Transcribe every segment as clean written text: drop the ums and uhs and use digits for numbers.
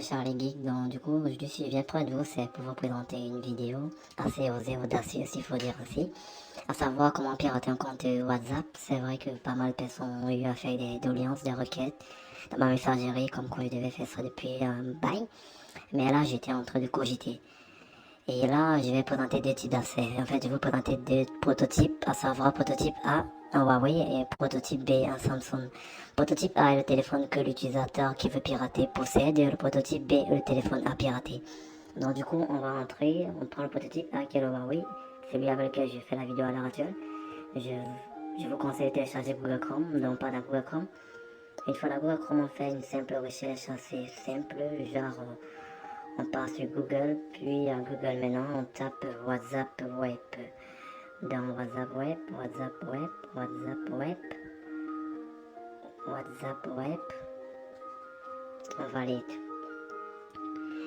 c'est Charlie Geek. Donc, du coup, aujourd'hui, si je viens près de vous, c'est pour vous présenter une vidéo assez osée, audacieuse, il faut dire aussi. À savoir comment pirater un compte WhatsApp. C'est vrai que pas mal de personnes ont eu à faire des doléances, des requêtes dans ma messagerie, comme quoi je devais faire ça depuis un bail. Mais là, j'étais en train de cogiter. Et là, je vais présenter deux types d'accès. En fait, je vais vous présenter deux prototypes, à savoir prototype A, un Huawei, et prototype B, un Samsung. Prototype A est le téléphone que l'utilisateur qui veut pirater possède, et le prototype B est le téléphone à pirater. Donc du coup, on va entrer, on prend le prototype A qui est le Huawei, celui avec lequel je fais la vidéo à l'heure actuelle. Je vous conseille de télécharger Google Chrome, donc pas dans Google Chrome. Une fois dans Google Chrome, on fait une simple recherche assez simple, genre on part sur Google, puis à Google maintenant, on tape WhatsApp Web. Dans WhatsApp Web, WhatsApp Web, WhatsApp Web, WhatsApp Web, on valide.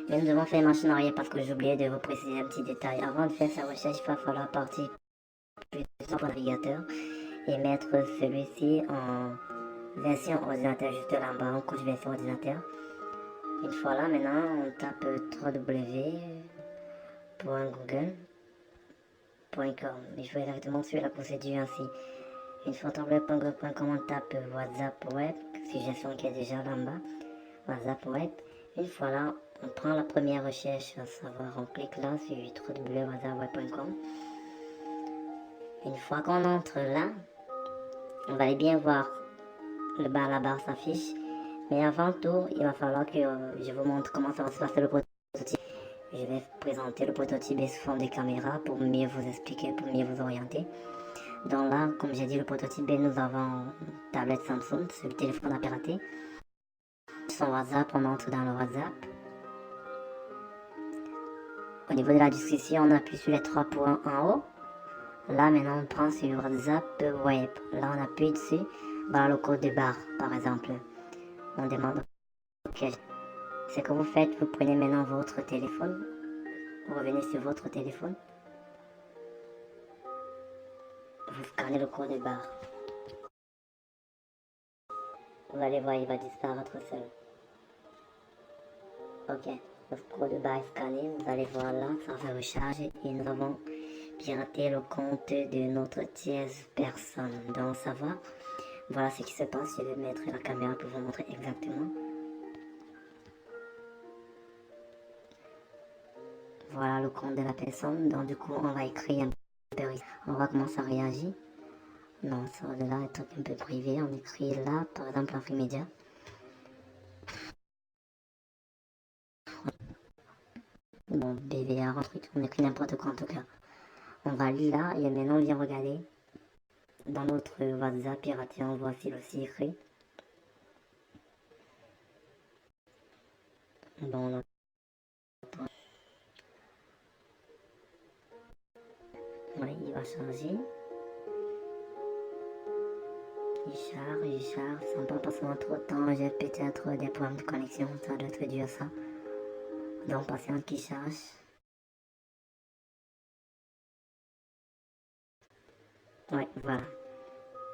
Et nous devons faire machine arrière parce que j'ai oublié de vous préciser un petit détail. Avant de faire sa recherche, il va falloir partir plus sur le navigateur et mettre celui-ci en version ordinateur juste là en bas, en couche version ordinateur. Une fois là, maintenant, on tape www.google.com. Il faut exactement suivre la procédure ainsi. Une fois www.google.com, on tape WhatsApp Web, suggestion qui est déjà là en bas. WhatsApp Web. Une fois là, on prend la première recherche, à savoir on clique là sur www.whatsappweb.com. Une fois qu'on entre là, on va bien voir la barre s'affiche. Mais avant tout, il va falloir que je vous montre comment ça va se passer le prototype. Je vais présenter le prototype sous forme de caméra pour mieux vous expliquer, pour mieux vous orienter. Donc là, comme j'ai dit, le prototype B, nous avons une tablette Samsung, c'est le téléphone à pirater. Son WhatsApp, on entre dans le WhatsApp. Au niveau de la description, on appuie sur les 3 points en haut. Là, maintenant, on prend sur WhatsApp Web. Là, on appuie dessus. Voilà le code de barre, par exemple. On demande OK. Ce que vous faites, vous prenez maintenant votre téléphone. Vous revenez sur votre téléphone. Vous scannez le code de barre. Vous allez voir, il va disparaître seul. OK. Le code de barre est scanné. Vous allez voir là, ça va recharger. Et nous avons piraté le compte de notre tierce personne. Donc ça va. Voilà ce qui se passe. Je vais mettre la caméra pour vous montrer exactement. Voilà le compte de la personne. Donc du coup, on va écrire un peu. On va commencer à réagir. Non, ça va de là être un peu privé. On écrit là, par exemple, Afrimédia. Bon, BVR, un truc. On écrit n'importe quoi en tout cas. On va lire là et maintenant on vient regarder. Dans notre WhatsApp piraté, on voit s'il aussi écrit. Bon, on oui, il va changer. Il charge, sans pas passer trop de temps, j'ai peut-être des problèmes de connexion, ça doit être dû à ça. Donc, patiente qui charge. Oui, voilà.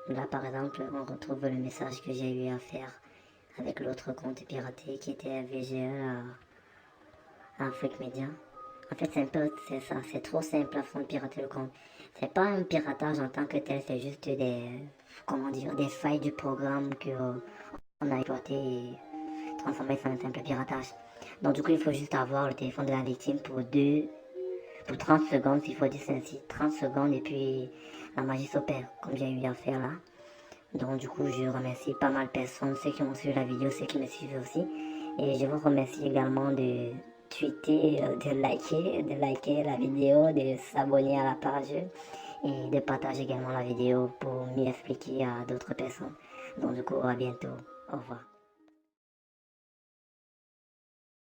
Là, par exemple, on retrouve le message que j'ai eu à faire avec l'autre compte piraté qui était VGE à Afrique Media. En fait, c'est ça, c'est trop simple à fond de pirater le compte. C'est pas un piratage en tant que tel, c'est juste comment dire, des failles du programme que on a exploité et transformé ça en un simple piratage. Donc du coup, il faut juste avoir le téléphone de la victime pour 30 secondes, il faut dire ainsi, 30 secondes et puis la magie s'opère, comme j'ai eu à faire là. Donc du coup, je remercie pas mal de personnes, ceux qui ont suivi la vidéo, ceux qui me suivent aussi. Et je vous remercie également de tweeter, de liker la vidéo, de s'abonner à la page et de partager également la vidéo pour m'y expliquer à d'autres personnes. Donc du coup, à bientôt. Au revoir.